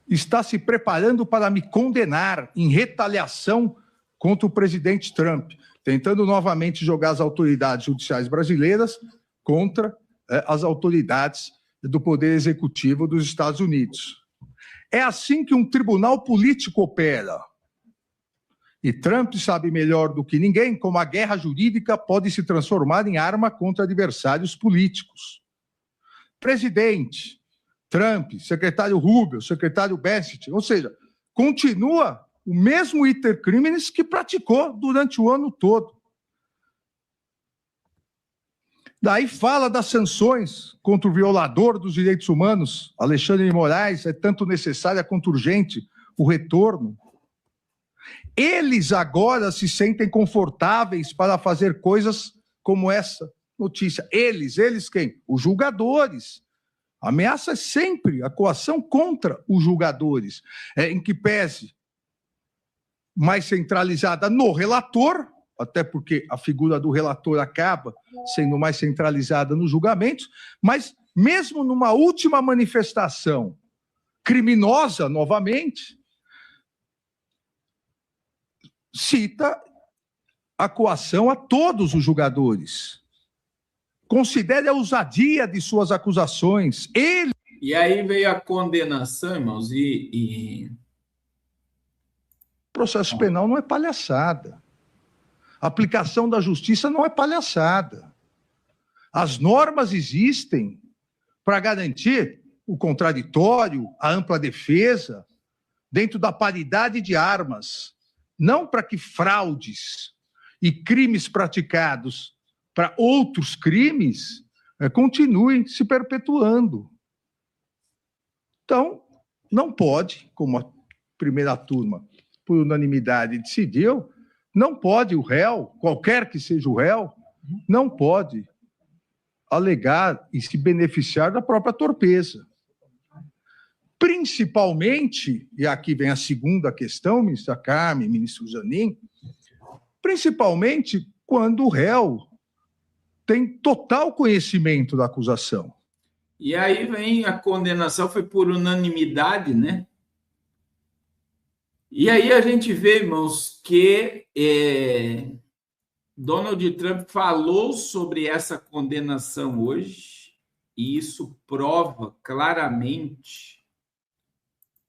está se preparando para me condenar em retaliação contra o presidente Trump, tentando novamente jogar as autoridades judiciais brasileiras contra as autoridades do Poder Executivo dos Estados Unidos. É assim que um tribunal político opera. E Trump sabe melhor do que ninguém como a guerra jurídica pode se transformar em arma contra adversários políticos. Presidente Trump, secretário Rubio, secretário Bassett, ou seja, continua o mesmo iter criminis que praticou durante o ano todo. Daí fala das sanções contra o violador dos direitos humanos, Alexandre de Moraes, é tanto necessária quanto urgente o retorno. Eles agora se sentem confortáveis para fazer coisas como essa notícia. Eles quem? Os julgadores. A ameaça é sempre a coação contra os julgadores, em que pese mais centralizada no relator, até porque a figura do relator acaba sendo mais centralizada nos julgamentos, mas mesmo numa última manifestação criminosa, novamente, cita a coação a todos os julgadores. Considere a ousadia de suas acusações. E aí veio a condenação, irmãos, e... Processo penal não é palhaçada. A aplicação da justiça não é palhaçada. As normas existem para garantir o contraditório, a ampla defesa, dentro da paridade de armas, não para que fraudes e crimes praticados para outros crimes continuem se perpetuando. Então, não pode, como a primeira turma, por unanimidade, decidiu, não pode o réu, qualquer que seja o réu, não pode alegar e se beneficiar da própria torpeza. Principalmente, e aqui vem a segunda questão, ministra Carmen, ministro Zanin, principalmente quando o réu tem total conhecimento da acusação. E aí vem a condenação, foi por unanimidade, né? E aí a gente vê, irmãos, que Donald Trump falou sobre essa condenação hoje, e isso prova claramente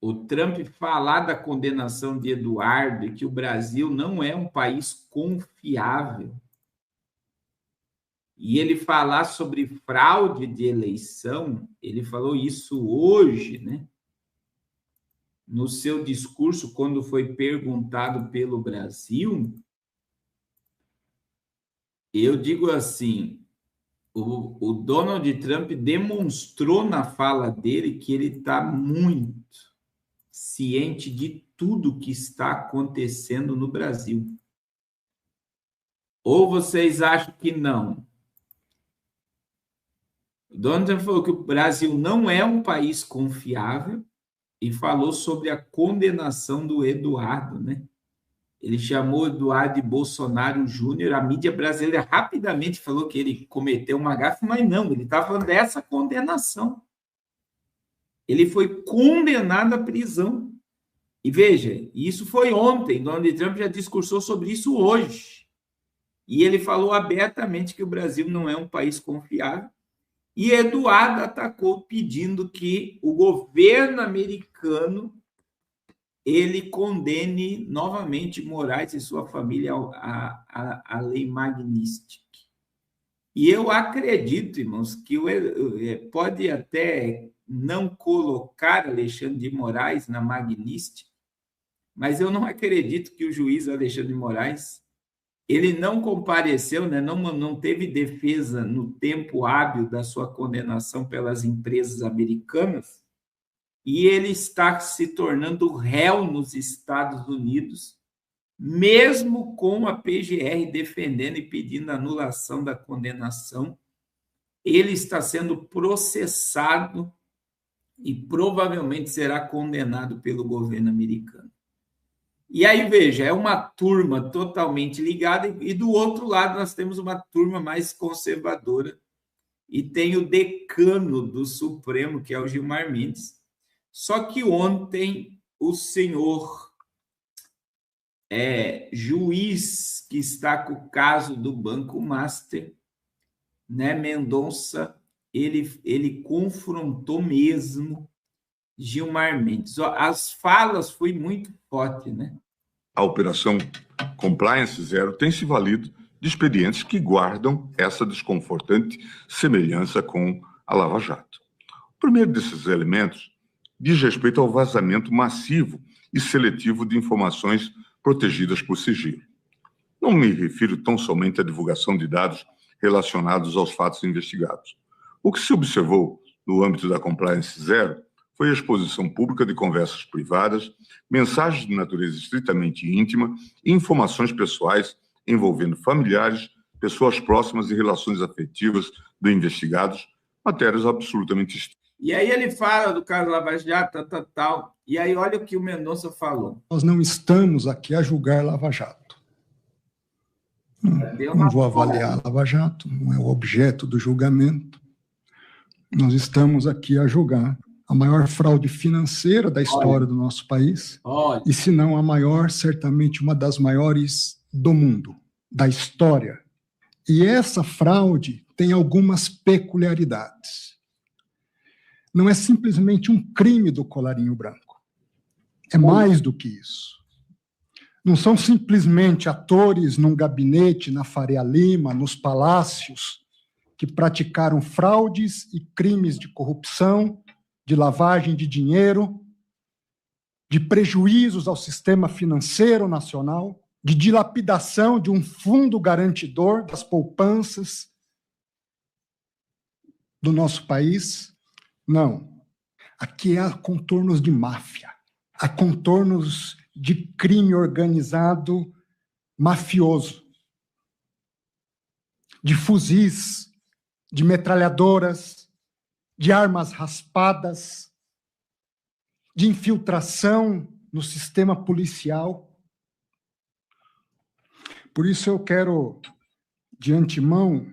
o Trump falar da condenação de Eduardo e que o Brasil não é um país confiável. E ele falar sobre fraude de eleição, ele falou isso hoje, né? No seu discurso, quando foi perguntado pelo Brasil, eu digo assim, o Donald Trump demonstrou na fala dele que ele está muito ciente de tudo que está acontecendo no Brasil. Ou vocês acham que não? O Donald Trump falou que o Brasil não é um país confiável e falou sobre a condenação do Eduardo, né? Ele chamou Eduardo de Bolsonaro Júnior, a mídia brasileira rapidamente falou que ele cometeu uma gafe, mas não, ele está falando dessa condenação. Ele foi condenado à prisão. E veja, isso foi ontem, Donald Trump já discursou sobre isso hoje. E ele falou abertamente que o Brasil não é um país confiável. E Eduardo atacou pedindo que o governo americano ele condene novamente Moraes e sua família à lei Magnitsky. E eu acredito, irmãos, que pode até não colocar Alexandre de Moraes na Magnitsky, mas eu não acredito que o juiz Alexandre de Moraes ele não compareceu, né? não teve defesa no tempo hábil da sua condenação pelas empresas americanas, e ele está se tornando réu nos Estados Unidos, mesmo com a PGR defendendo e pedindo anulação da condenação, ele está sendo processado e provavelmente será condenado pelo governo americano. E aí, veja, é uma turma totalmente ligada, e do outro lado nós temos uma turma mais conservadora, e tem o decano do Supremo, que é o Gilmar Mendes, Só que ontem o senhor juiz que está com o caso do Banco Master, né, Mendonça, ele confrontou mesmo Gilmar Mendes. As falas foi muito forte, né? A operação Compliance Zero tem se valido de expedientes que guardam essa desconfortante semelhança com a Lava Jato. O primeiro desses elementos diz respeito ao vazamento massivo e seletivo de informações protegidas por sigilo. Não me refiro tão somente à divulgação de dados relacionados aos fatos investigados. O que se observou no âmbito da Compliance Zero foi a exposição pública de conversas privadas, mensagens de natureza estritamente íntima e informações pessoais envolvendo familiares, pessoas próximas e relações afetivas do investigado, matérias absolutamente... E aí ele fala do caso Lava Jato, tal. E aí olha o que o Mendonça falou. Nós não estamos aqui a julgar Lava Jato. Não vou avaliar a Lava Jato, não é o objeto do julgamento. Nós estamos aqui a julgar a maior fraude financeira da história do nosso país, e se não a maior, certamente uma das maiores do mundo, da história. E essa fraude tem algumas peculiaridades. Não é simplesmente um crime do colarinho branco. É mais do que isso. Não são simplesmente atores num gabinete, na Faria Lima, nos palácios, que praticaram fraudes e crimes de corrupção, de lavagem de dinheiro, de prejuízos ao sistema financeiro nacional, de dilapidação de um fundo garantidor das poupanças do nosso país. Não. Aqui há contornos de máfia, há contornos de crime organizado mafioso, de fuzis, de metralhadoras, de armas raspadas, de infiltração no sistema policial. Por isso eu quero, de antemão,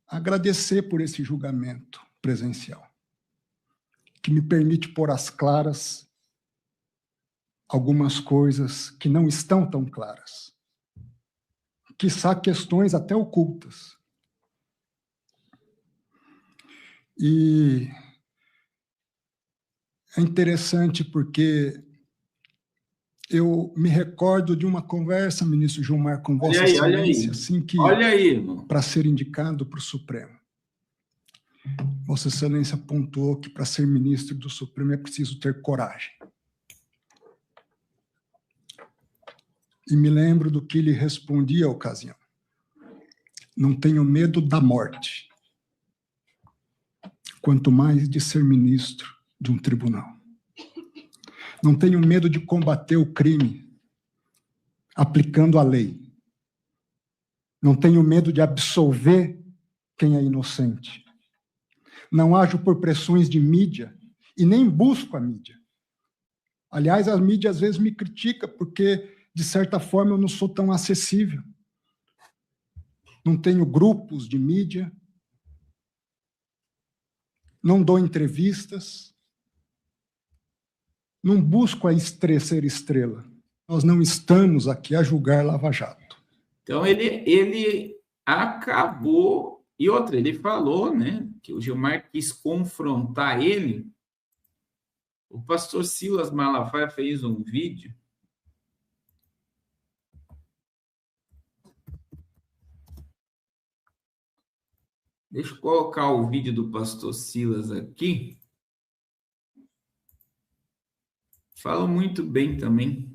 agradecer por esse julgamento presencial, que me permite pôr às claras algumas coisas que não estão tão claras, quiçá questões até ocultas. E é interessante porque eu me recordo de uma conversa, ministro Gilmar, com Vossa Excelência, assim que, para ser indicado para o Supremo. Vossa Excelência pontuou que para ser ministro do Supremo é preciso ter coragem. E me lembro do que lhe respondi à ocasião. Não tenho medo da morte, quanto mais de ser ministro de um tribunal. Não tenho medo de combater o crime aplicando a lei. Não tenho medo de absolver quem é inocente. Não ajo por pressões de mídia e nem busco a mídia. Aliás, a mídia às vezes me critica porque, de certa forma, eu não sou tão acessível. Não tenho grupos de mídia, não dou entrevistas, não busco ser estrela. Nós não estamos aqui a julgar Lava Jato. Então, ele acabou... E outra, ele falou, né, que o Gilmar quis confrontar ele. O pastor Silas Malafaia fez um vídeo. Deixa eu colocar o vídeo do pastor Silas aqui. Fala muito bem também.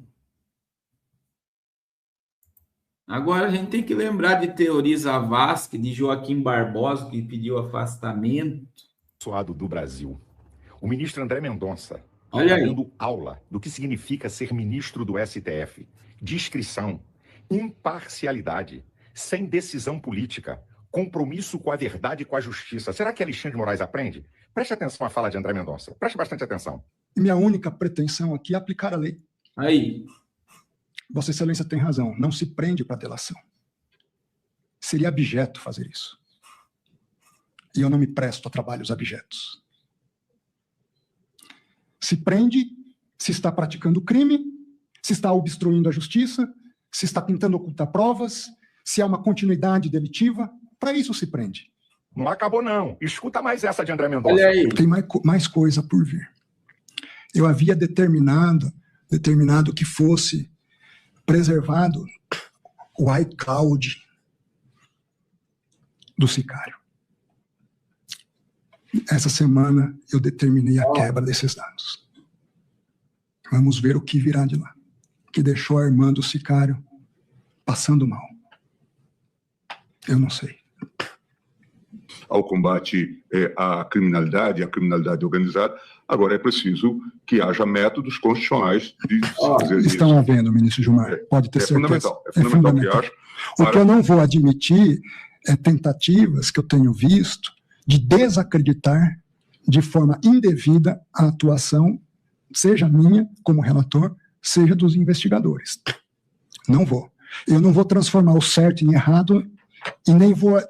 Agora a gente tem que lembrar de Teori Zavascki, de Joaquim Barbosa, que pediu afastamento. Do Brasil. O ministro André Mendonça está dando aula do que significa ser ministro do STF. Discrição, imparcialidade, sem decisão política, compromisso com a verdade e com a justiça. Será que Alexandre de Moraes aprende? Preste atenção à fala de André Mendonça. Preste bastante atenção. Minha única pretensão aqui é aplicar a lei. Aí. Vossa Excelência tem razão. Não se prende para delação. Seria abjeto fazer isso. E eu não me presto a trabalhos abjetos. Se prende se está praticando crime, se está obstruindo a justiça, se está tentando ocultar provas, se há uma continuidade delitiva. Para isso se prende. Não acabou, não. Escuta mais essa de André Mendonça. Olha aí. Tem mais coisa por vir. Eu havia determinado que fosse preservado o iCloud do sicário. Essa semana eu determinei a quebra desses dados. Vamos ver o que virá de lá. Que deixou a irmã do sicário passando mal. Eu não sei. Ao combate à criminalidade organizada, agora é preciso que haja métodos constitucionais de fazer isso. Estão havendo, ministro Gilmar, pode ter certeza. É fundamental que haja. O que eu não vou admitir é tentativas que eu tenho visto de desacreditar de forma indevida a atuação, seja minha como relator, seja dos investigadores. Não vou. Eu não vou transformar o certo em errado e nem vou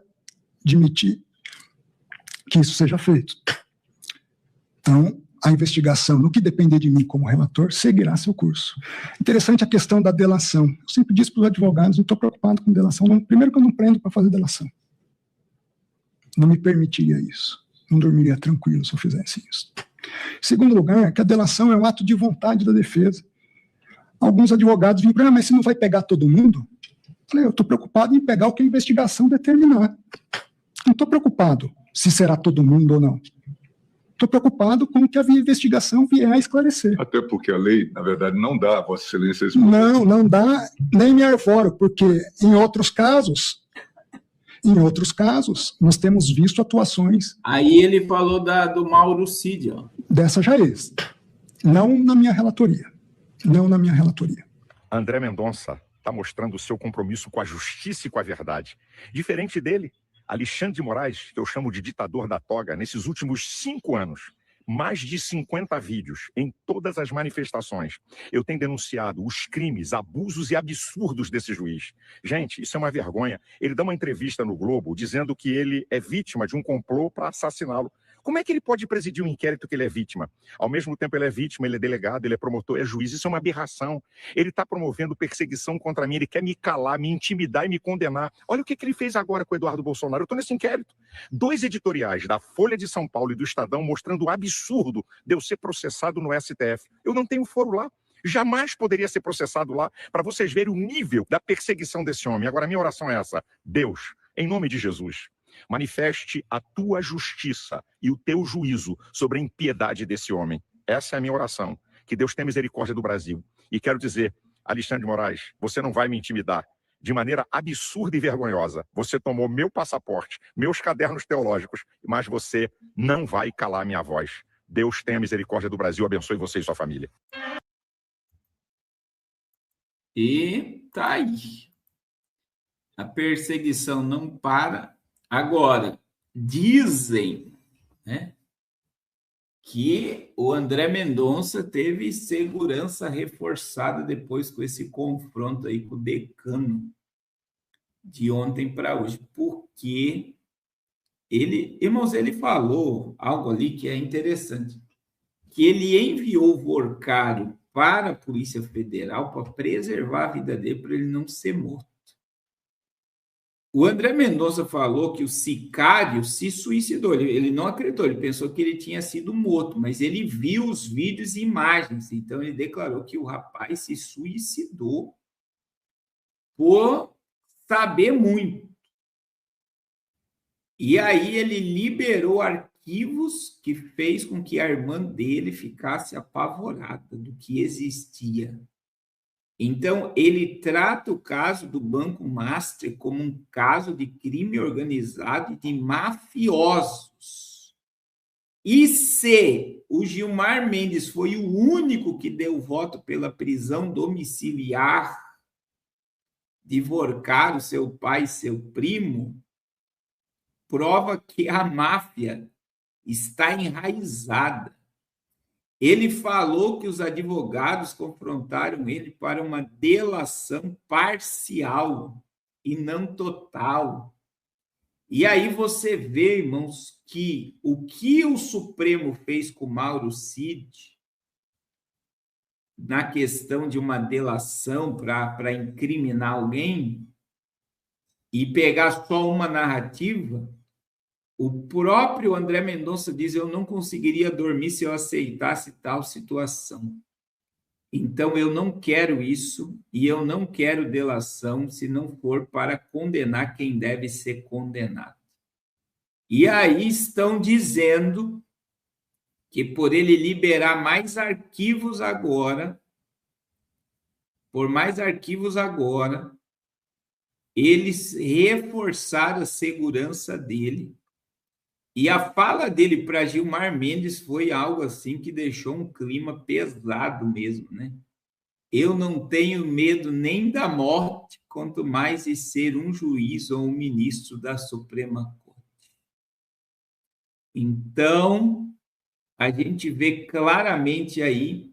admitir que isso seja feito. Então, a investigação, no que depender de mim como relator, seguirá seu curso. Interessante a questão da delação. Eu sempre disse para os advogados, não estou preocupado com delação. Não, primeiro que eu não prendo para fazer delação. Não me permitiria isso. Não dormiria tranquilo se eu fizesse isso. Em segundo lugar, que a delação é um ato de vontade da defesa. Alguns advogados vêm para mas você não vai pegar todo mundo? Eu falei, eu estou preocupado em pegar o que a investigação determinar. Não estou preocupado se será todo mundo ou não. Estou preocupado com o que a investigação vier a esclarecer. Até porque a lei, na verdade, não dá a Vossa Excelência esse poder. Não dá, nem me arvoro, porque em outros casos, nós temos visto atuações... Aí ele falou do Mauro Cid, ó. Dessa Jaez. Não na minha relatoria. André Mendonça está mostrando o seu compromisso com a justiça e com a verdade. Diferente dele, Alexandre de Moraes, que eu chamo de ditador da toga, nesses últimos 5 anos, mais de 50 vídeos em todas as manifestações. Eu tenho denunciado os crimes, abusos e absurdos desse juiz. Gente, isso é uma vergonha. Ele dá uma entrevista no Globo dizendo que ele é vítima de um complô para assassiná-lo. Como é que ele pode presidir um inquérito que ele é vítima? Ao mesmo tempo ele é vítima, ele é delegado, ele é promotor, é juiz. Isso é uma aberração. Ele está promovendo perseguição contra mim, ele quer me calar, me intimidar e me condenar. Olha o que ele fez agora com o Eduardo Bolsonaro. Eu estou nesse inquérito. 2 editoriais da Folha de São Paulo e do Estadão mostrando o absurdo de eu ser processado no STF. Eu não tenho foro lá. Jamais poderia ser processado lá, para vocês verem o nível da perseguição desse homem. Agora, a minha oração é essa. Deus, em nome de Jesus, manifeste a tua justiça e o teu juízo sobre a impiedade desse homem. Essa é a minha oração. Que Deus tenha misericórdia do Brasil. E quero dizer, Alexandre de Moraes, você não vai me intimidar de maneira absurda e vergonhosa. Você tomou meu passaporte, meus cadernos teológicos, mas você não vai calar minha voz. Deus tenha misericórdia do Brasil, abençoe você e sua família. E tá aí. A perseguição não para. Agora, dizem, né, que o André Mendonça teve segurança reforçada depois com esse confronto aí com o decano de ontem para hoje, porque irmãos, ele falou algo ali que é interessante, que ele enviou o Workário para a Polícia Federal para preservar a vida dele, para ele não ser morto. O André Mendonça falou que o sicário se suicidou. Ele não acreditou, ele pensou que ele tinha sido morto, mas ele viu os vídeos e imagens. Então, ele declarou que o rapaz se suicidou por saber muito. E aí, ele liberou arquivos que fez com que a irmã dele ficasse apavorada do que existia. Então, ele trata o caso do Banco Master como um caso de crime organizado e de mafiosos. E se o Gilmar Mendes foi o único que deu voto pela prisão domiciliar de Workário, seu pai e seu primo, prova que a máfia está enraizada. Ele falou que os advogados confrontaram ele para uma delação parcial e não total. E aí você vê, irmãos, que o Supremo fez com Mauro Cid na questão de uma delação para incriminar alguém e pegar só uma narrativa, o próprio André Mendonça diz: eu não conseguiria dormir se eu aceitasse tal situação. Então, eu não quero isso e eu não quero delação se não for para condenar quem deve ser condenado. E aí estão dizendo que por ele liberar mais arquivos agora, eles reforçaram a segurança dele. E a fala dele para Gilmar Mendes foi algo assim que deixou um clima pesado mesmo, né? Eu não tenho medo nem da morte, quanto mais de ser um juiz ou um ministro da Suprema Corte. Então, a gente vê claramente aí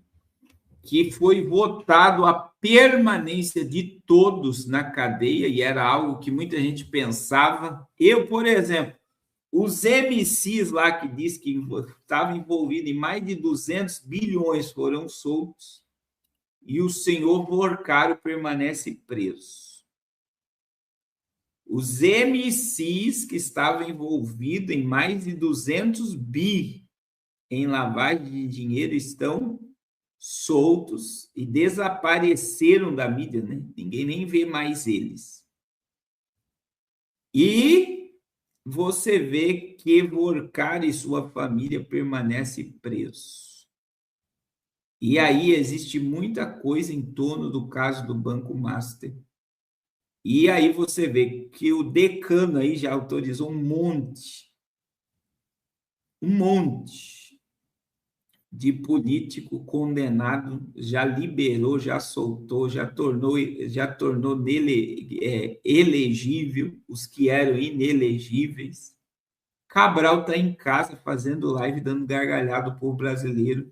que foi votado a permanência de todos na cadeia, e era algo que muita gente pensava. Eu, por exemplo, os MCs lá que diz que estavam envolvidos em mais de 200 bilhões foram soltos e o senhor Vorcaro permanece preso. Os MCs que estavam envolvidos em mais de 200 bi em lavagem de dinheiro estão soltos e desapareceram da mídia, né? Ninguém nem vê mais eles. E você vê que Vorcaro e sua família permanecem presos. E aí existe muita coisa em torno do caso do Banco Master. E aí você vê que o decano aí já autorizou um monte de político condenado, já liberou, já soltou, já tornou nele elegível os que eram inelegíveis. Cabral está em casa fazendo live, dando gargalhada ao povo brasileiro.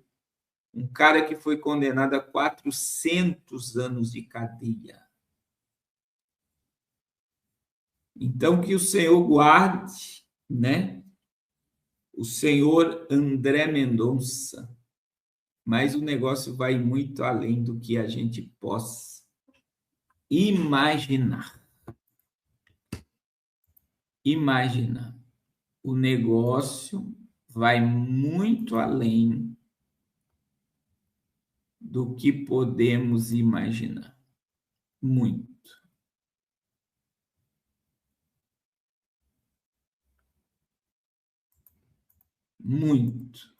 Um cara que foi condenado a 400 anos de cadeia. Então, que o Senhor guarde, né? O senhor André Mendonça. Mas o negócio vai muito além do que a gente possa imaginar. O negócio vai muito além do que podemos imaginar. Muito. Muito.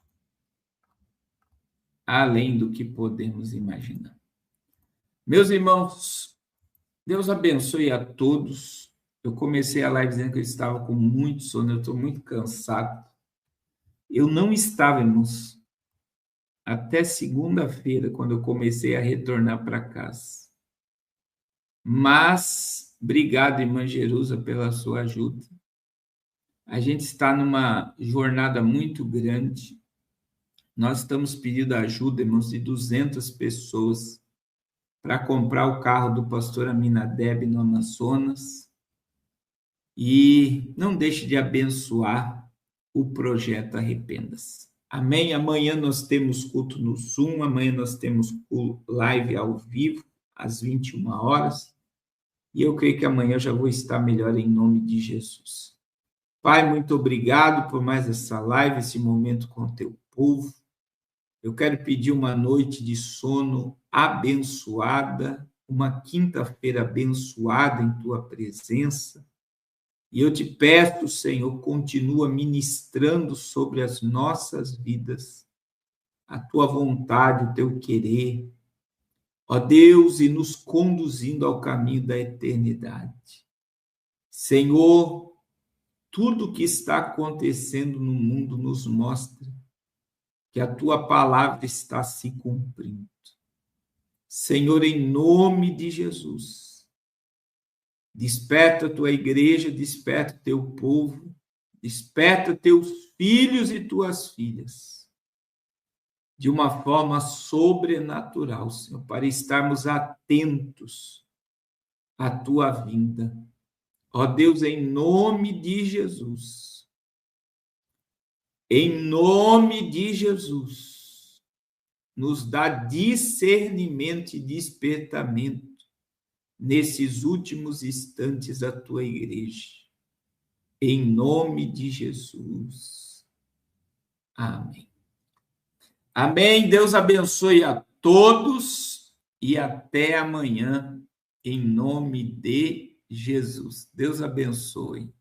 Além do que podemos imaginar. Meus irmãos, Deus abençoe a todos. Eu comecei a live dizendo que eu estava com muito sono, eu estou muito cansado. Eu não estava, irmãos, até segunda-feira, quando eu comecei a retornar para casa. Mas, obrigado, irmã Jerusa, pela sua ajuda. A gente está numa jornada muito grande. Nós estamos pedindo ajuda, irmãos, de 200 pessoas para comprar o carro do pastor Aminadeb no Amazonas. E não deixe de abençoar o projeto Arrependa-se. Amém? Amanhã nós temos culto no Zoom, amanhã nós temos live ao vivo, às 21 horas. E eu creio que amanhã eu já vou estar melhor em nome de Jesus. Pai, muito obrigado por mais essa live, esse momento com o teu povo. Eu quero pedir uma noite de sono abençoada, uma quinta-feira abençoada em tua presença. E eu te peço, Senhor, continua ministrando sobre as nossas vidas a tua vontade, o teu querer, ó Deus, e nos conduzindo ao caminho da eternidade. Senhor, tudo que está acontecendo no mundo nos mostra que a tua palavra está se cumprindo. Senhor, em nome de Jesus, desperta a tua igreja, desperta o teu povo, desperta teus filhos e tuas filhas, de uma forma sobrenatural, Senhor, para estarmos atentos à tua vinda. Ó Deus, em nome de Jesus, em nome de Jesus, nos dá discernimento e despertamento nesses últimos instantes da tua igreja. Em nome de Jesus. Amém. Amém. Deus abençoe a todos e até amanhã, em nome de Jesus. Deus abençoe.